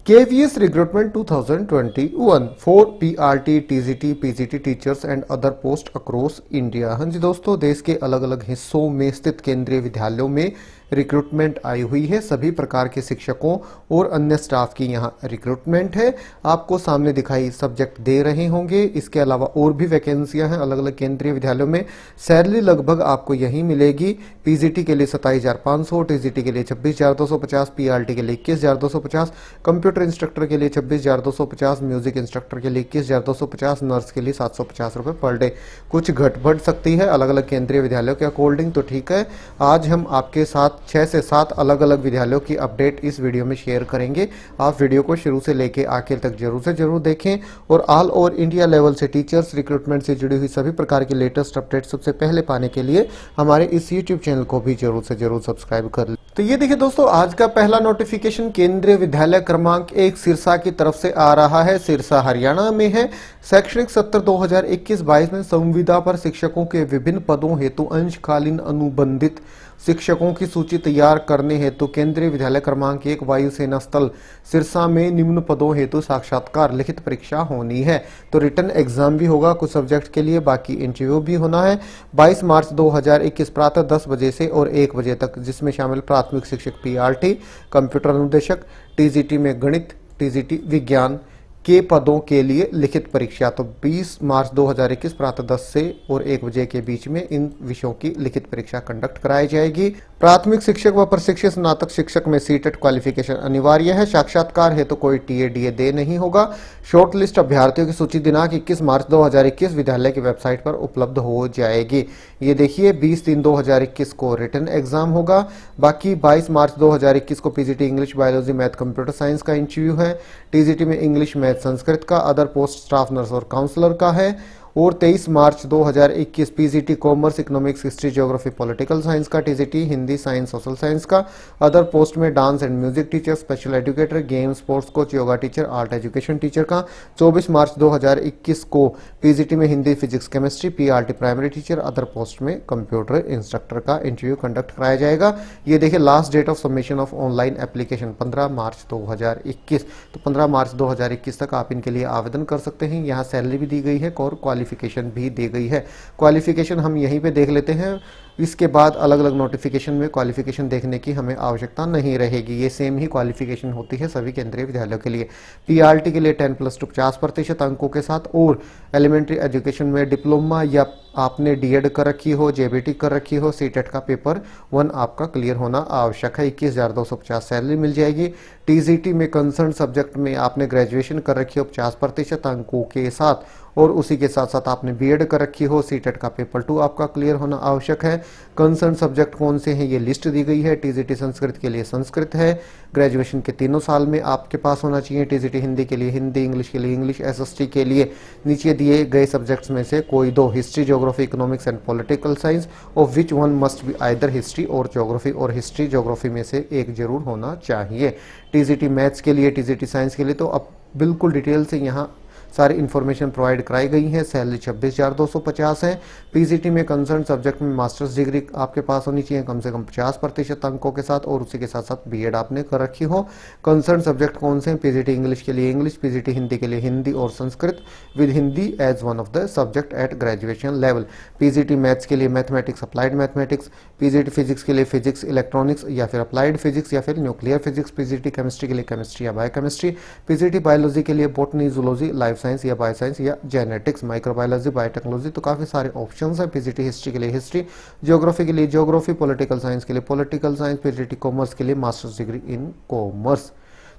KVS recruitment 2021 for PRT, TGT, PGT teachers and other post across India। हाँ जी दोस्तों, देश के अलग अलग हिस्सों में स्थित केंद्रीय विद्यालयों में रिक्रूटमेंट आई हुई है। सभी प्रकार के शिक्षकों और अन्य स्टाफ की यहाँ रिक्रूटमेंट है। आपको सामने दिखाई सब्जेक्ट दे रहे होंगे। इसके अलावा और भी वैकेंसियां हैं अलग अलग केंद्रीय विद्यालयों में। सैलरी लगभग आपको यही मिलेगी। पीजीटी के लिए 27,500, टीजीटी के लिए 26,250, पीआरटी के लिए 21,250, कंप्यूटर इंस्ट्रक्टर के लिए 26,250, म्यूजिक इंस्ट्रक्टर के लिए 21,250, नर्स के लिए 750 रुपए पर डे। कुछ घट बढ़ सकती है अलग अलग केंद्रीय विद्यालयों के अकॉर्डिंग, तो ठीक है। आज हम आपके साथ 6 से 7 अलग अलग विद्यालयों की अपडेट इस वीडियो में शेयर करेंगे। आप वीडियो को शुरू से लेकर आखिर तक जरूर से जरूर देखें और ऑल ओवर इंडिया लेवल से टीचर्स रिक्रूटमेंट से जुड़ी हुई सभी प्रकार की लेटेस्ट अपडेट सबसे पहले पाने के लिए हमारे इस यूट्यूब चैनल को भी जरूर से जरूर सब्सक्राइब कर लें। तो ये देखिए दोस्तों, आज का पहला नोटिफिकेशन केंद्रीय विद्यालय क्रमांक 1 सिरसा की तरफ से आ रहा है। सिरसा हरियाणा में है। शैक्षणिक सत्र 2021-22 में संविदा पर शिक्षकों के विभिन्न पदों हेतु अंशकालीन अनुबंधित शिक्षकों की सूची तैयार करने हेतु केंद्रीय विद्यालय क्रमांक 1 वायुसेना स्थल सिरसा में निम्न पदों हेतु साक्षात्कार लिखित परीक्षा होनी है। तो रिटन एग्जाम भी होगा कुछ सब्जेक्ट के लिए, बाकी इंटरव्यू भी होना है 22 मार्च 2021 प्रातः 10 बजे से और 1 बजे तक, जिसमें शामिल प्राथमिक शिक्षक पीआरटी, कंप्यूटर अनुदेशक, टीजीटी में गणित, टीजीटी विज्ञान के पदों के लिए लिखित परीक्षा। तो 20 मार्च 2021 प्रातः 10 से और 1 बजे के बीच में इन विषयों की लिखित परीक्षा कंडक्ट कराई जाएगी। प्राथमिक शिक्षक व प्रशिक्षित स्नातक शिक्षक में सीटेट क्वालिफिकेशन अनिवार्य है। साक्षात्कार हेतु कोई टीए दे नहीं होगा। शॉर्ट लिस्ट अभ्यर्थियों की सूची दिनांक 21 मार्च 2021 विद्यालय की वेबसाइट पर उपलब्ध हो जाएगी। ये देखिए 20/3/2021 को रिटन एग्जाम होगा। बाकी 22 मार्च 2021 को PGT English, biology, math, computer science का इंटरव्यू है। टीजीटी में इंग्लिश, मैथ, संस्कृत का, अदर पोस्ट स्टाफ नर्स और काउंसलर का है। और 23 March 2021 PGT commerce, economics, history, geography, political science का, TGT Hindi, science, social science का, अदर पोस्ट में dance and music teacher, special educator, game sports coach, yoga teacher, art education teacher का। 24 March 2021 को PGT में Hindi, physics, chemistry, PRT primary teacher, other post में computer instructor का interview conduct कराया जाएगा। ये देखिए last date of submission of online application 15 March 2021। तो 15 मार्च 2021 तक आप इनके लिए आवेदन कर सकते हैं। यहाँ सैलरी भी दी गई है और क्वालिफिकेशन भी दी गई है। क्वालिफिकेशन हम यहीं पे देख लेते हैं। इसके बाद अलग अलग नोटिफिकेशन में क्वालिफिकेशन देखने की हमें आवश्यकता नहीं रहेगी। ये सेम ही क्वालिफिकेशन होती है सभी केंद्रीय विद्यालयों के लिए। पीआरटी के लिए 10+2 50% अंकों के साथ और एलिमेंट्री एजुकेशन में डिप्लोमा या आपने डीएड कर रखी हो, जेबीटी कर रखी हो, सीटेट का पेपर 1 आपका क्लियर होना आवश्यक है। 21,250 सैलरी मिल जाएगी। टीजीटी में कंसर्न सब्जेक्ट में आपने ग्रेजुएशन कर रखी हो 50% अंकों के साथ और उसी के साथ साथ आपने बीएड कर रखी हो, सीटेट का पेपर 2 आपका क्लियर होना आवश्यक है। कंसर्न सब्जेक्ट कौन से हैं ये लिस्ट दी गई है। टीजीटी संस्कृत के लिए संस्कृत है, ग्रेजुएशन के तीनों साल में आपके पास होना चाहिए। टीजीटी हिंदी के लिए हिंदी, इंग्लिश के लिए इंग्लिश, एसएसटी के लिए नीचे दिए गए सब्जेक्ट्स में से कोई 2, history, geography, economics and political science, of which one must be either history और ज्योग्राफी, और हिस्ट्री ज्योग्राफी में से एक जरूर होना चाहिए। टीजीटी मैथ्स के लिए, टीजीटी साइंस के लिए तो अब बिल्कुल डिटेल से यहाँ सारी इन्फॉर्मेशन प्रोवाइड कराई गई है। सैलरी 26,250 है। पीजीटी में कंसर्न सब्जेक्ट में मास्टर्स डिग्री आपके पास होनी चाहिए कम से कम 50% अंकों के साथ और उसी के साथ साथ बीएड आपने कर रखी हो। कंसर्न सब्जेक्ट कौन से हैं? पीजीटी इंग्लिश के लिए इंग्लिश, पीजीटी हिंदी के लिए हिंदी और Sanskrit with Hindi as one of the subject at graduation level. PGT maths के लिए mathematics, applied mathematics, PGT physics के लिए फिजिक्स, इलेक्ट्रॉनिक्स या फिर अप्लाइड फिजिक्स या फिर न्यूक्लियर फिजिक्स, पीजीटी केमिस्ट्री के लिए केमिस्ट्री या बायोकेमिस्ट्री, पीजीटी बायोलॉजी के लिए बॉटनी, जूलॉजी, लाइफ साइंस या बायोसाइंस या जेनेटिक्स, माइक्रोबायोलॉजी, बायोटेक्नोलॉजी। तो काफी सारे ऑप्शंस हैं। पीजीटी हिस्ट्री के लिए हिस्ट्री, ज्योग्राफी के लिए ज्योग्राफी, पॉलिटिकल साइंस के लिए पॉलिटिकल साइंस, पीजीटी कॉमर्स के लिए मास्टर्स डिग्री इन कॉमर्स।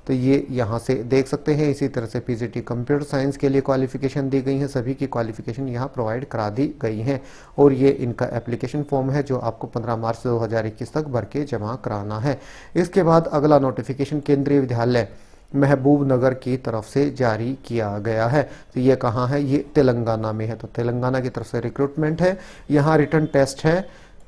तो ये यहाँ से देख सकते हैं। इसी तरह से पीजीटी कंप्यूटर साइंस के लिए क्वालिफिकेशन दी गई है। सभी की क्वालिफिकेशन यहाँ प्रोवाइड करा दी गई है और ये इनका एप्लीकेशन फॉर्म है जो आपको 15 मार्च 2021 तक भर के जमा कराना है। इसके बाद अगला नोटिफिकेशन केंद्रीय विद्यालय महबूब नगर की तरफ से जारी किया गया है। तो ये कहाँ है? ये तेलंगाना में है। तो तेलंगाना की तरफ से रिक्रूटमेंट है। यहाँ रिटर्न टेस्ट है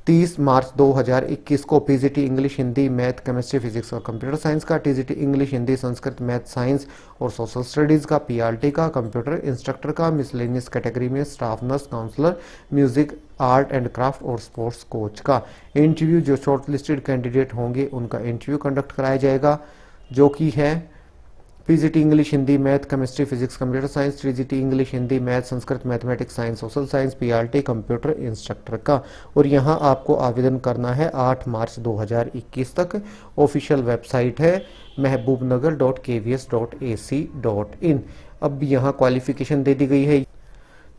30 मार्च 2021 को। PGT English, Hindi, math, chemistry, physics और कंप्यूटर साइंस का, TGT English, Hindi, Sanskrit, math, science और सोशल स्टडीज का, पीआरटी का, कंप्यूटर इंस्ट्रक्टर का, मिसलेनियस कैटेगरी में staff nurse, counsellor, music, art and craft और स्पोर्ट्स कोच का। इंटरव्यू जो शॉर्ट लिस्टेड कैंडिडेट होंगे उनका इंटरव्यू कंडक्ट कराया जाएगा जो कि है PGT English Hindi math chemistry physics computer science, TGT English Hindi math Sanskrit mathematics science social science, PRT computer instructor का। और यहाँ आपको आवेदन करना है 8 मार्च 2021 तक। ऑफिशियल वेबसाइट है महबूबनगर.kvs.ac.in। अब यहाँ क्वालिफिकेशन दे दी गई है,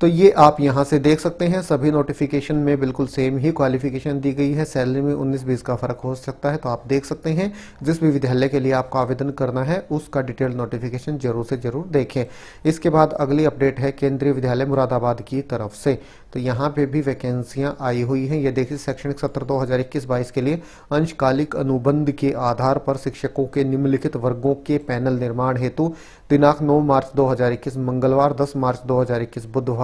तो ये आप यहाँ से देख सकते हैं। सभी नोटिफिकेशन में बिल्कुल सेम ही क्वालिफिकेशन दी गई है। सैलरी में 19-20 का फर्क हो सकता है, तो आप देख सकते हैं। जिस भी विद्यालय के लिए आपको आवेदन करना है उसका डिटेल नोटिफिकेशन जरूर से जरूर देखें। इसके बाद अगली अपडेट है केंद्रीय विद्यालय मुरादाबाद की तरफ से। तो यहाँ पे भी वैकेंसियां आई हुई हैं। ये देखिए, शैक्षणिक सत्र 2021-22 के लिए अंशकालिक अनुबंध के आधार पर शिक्षकों के निम्नलिखित वर्गों के पैनल निर्माण हेतु दिनांक 9 मार्च 2021 मंगलवार, 10 मार्च 2021 बुधवार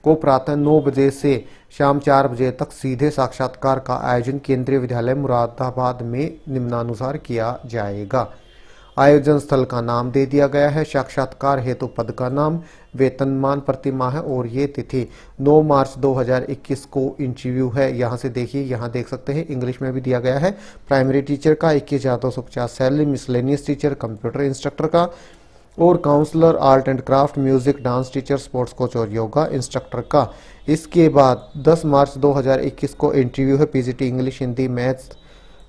को प्रातः 9 बजे से शाम 4 बजे तक सीधे साक्षात्कार का आयोजन केंद्रीय विद्यालय मुरादाबाद में निम्नानुसार किया जाएगा। आयोजन स्थल का नाम दे दिया गया है, साक्षात्कार हेतु पद का नाम, वेतनमान प्रतिमाह है और ये तिथि 9 मार्च 2021 को इंटरव्यू है। यहाँ से देखिए, यहाँ देख सकते हैं इंग्लिश में भी दिया गया है। प्राइमरी टीचर का 21,250 salary, miscellaneous teacher, computer instructor का और counsellor, art and craft, music, dance teacher, sports coach और योगा इंस्ट्रक्टर का। इसके बाद 10 मार्च 2021 को इंटरव्यू है PGT English Hindi maths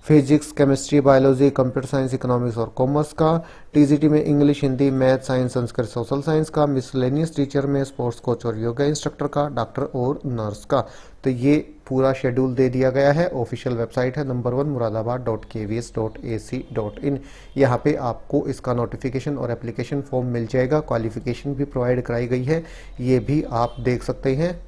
physics chemistry biology computer science economics और कॉमर्स का। टीजीटी में English Hindi math science Sanskrit social science का। मिसलेनियस टीचर में स्पोर्ट्स कोच और योगा इंस्ट्रक्टर का, डॉक्टर और नर्स का। तो ये पूरा शेड्यूल दे दिया गया है। ऑफिशियल वेबसाइट है नंबर 1 muradabad.kvs.ac.in। यहाँ पे आपको इसका नोटिफिकेशन और एप्लीकेशन फॉर्म मिल जाएगा। क्वालिफिकेशन भी प्रोवाइड कराई गई है, ये भी आप देख सकते हैं।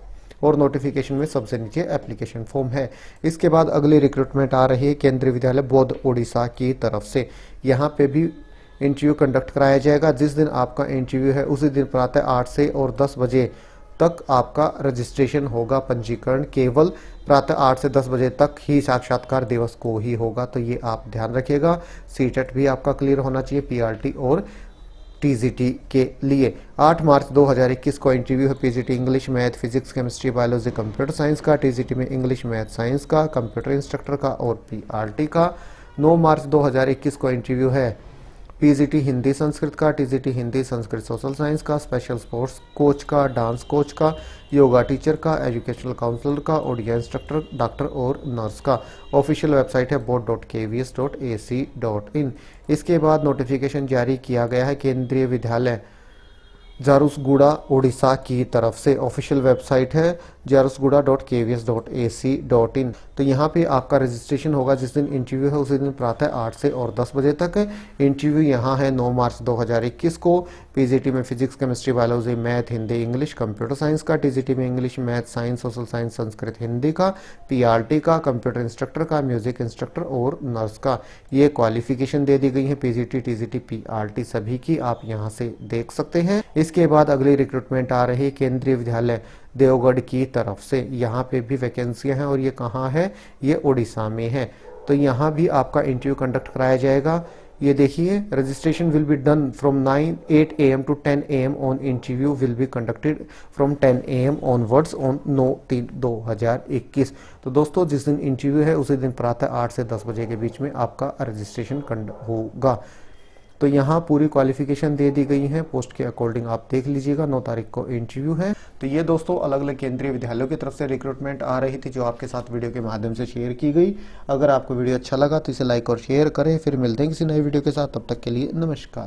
और नोटिफिकेशन में सबसे नीचे एप्लीकेशन फॉर्म है। इसके बाद अगली रिक्रूटमेंट आ रही है केंद्रीय विद्यालय बौद्ध उड़ीसा की तरफ से। यहाँ पे भी इंटरव्यू कंडक्ट कराया जाएगा। जिस दिन आपका इंटरव्यू है उसी दिन प्रातः 8 से और 10 बजे तक आपका रजिस्ट्रेशन होगा। पंजीकरण केवल प्रातः 8 से 10 बजे तक ही साक्षात्कार दिवस को ही होगा, तो ये आप ध्यान रखिएगा। सीटेट भी आपका क्लियर होना चाहिए पीआरटी और टीजीटी के लिए। 8 मार्च 2021 को इंटरव्यू है PGT English math physics chemistry biology computer science का, टीजीटी में इंग्लिश मैथ साइंस का, कंप्यूटर इंस्ट्रक्टर का और पीआरटी का। 9 मार्च 2021 को इंटरव्यू है पीजीटी हिंदी संस्कृत का, TGT Hindi Sanskrit social science का, स्पेशल स्पोर्ट्स कोच का, डांस कोच का, योगा टीचर का, एजुकेशनल काउंसलर का, ओडिया इंस्ट्रक्टर, डॉक्टर और नर्स का। ऑफिशियल वेबसाइट है board.kvs.ac.in। इसके बाद नोटिफिकेशन जारी किया गया है केंद्रीय विद्यालय जारुसगुड़ा उड़ीसा की तरफ से। ऑफिशियल वेबसाइट है jarusguda.kvs.ac.in। तो यहाँ पे आपका रजिस्ट्रेशन होगा। जिस दिन इंटरव्यू है उसी दिन प्रातः 8 से और 10 बजे तक। इंटरव्यू यहाँ है 9 मार्च 2021 को। पीजीटी में physics chemistry biology math Hindi English computer science का, टीजीटी में English math science social science Sanskrit Hindi का, पीआरटी का, कंप्यूटर इंस्ट्रक्टर का, म्यूजिक इंस्ट्रक्टर और नर्स का। ये क्वालिफिकेशन दे दी गई है पीजीटी टीजीटी पीआरटी सभी की, आप यहाँ से देख सकते हैं। इसके बाद अगली रिक्रूटमेंट आ रही केंद्रीय विद्यालय देवगढ़ की तरफ से। यहाँ पे भी वैकेंसियां हैं और ये कहाँ है, ये उड़ीसा में है। तो यहाँ भी आपका इंटरव्यू कंडक्ट कराया जाएगा। ये देखिए, registration will be done from 8 AM to 10 AM on interview will be conducted from 10 AM onwards on 9/3/2021। तो दोस्तों, जिस दिन इंटरव्यू है उसी दिन प्रातः 8 से 10 बजे के बीच में आपका रजिस्ट्रेशन होगा। तो यहाँ पूरी क्वालिफिकेशन दे दी गई है, पोस्ट के अकॉर्डिंग आप देख लीजिएगा। 9 तारीख को इंटरव्यू है। तो ये दोस्तों अलग अलग केंद्रीय विद्यालयों की तरफ से रिक्रूटमेंट आ रही थी जो आपके साथ वीडियो के माध्यम से शेयर की गई। अगर आपको वीडियो अच्छा लगा तो इसे लाइक और शेयर करें। फिर मिलते हैं किसी नई वीडियो के साथ, तब तक के लिए नमस्कार।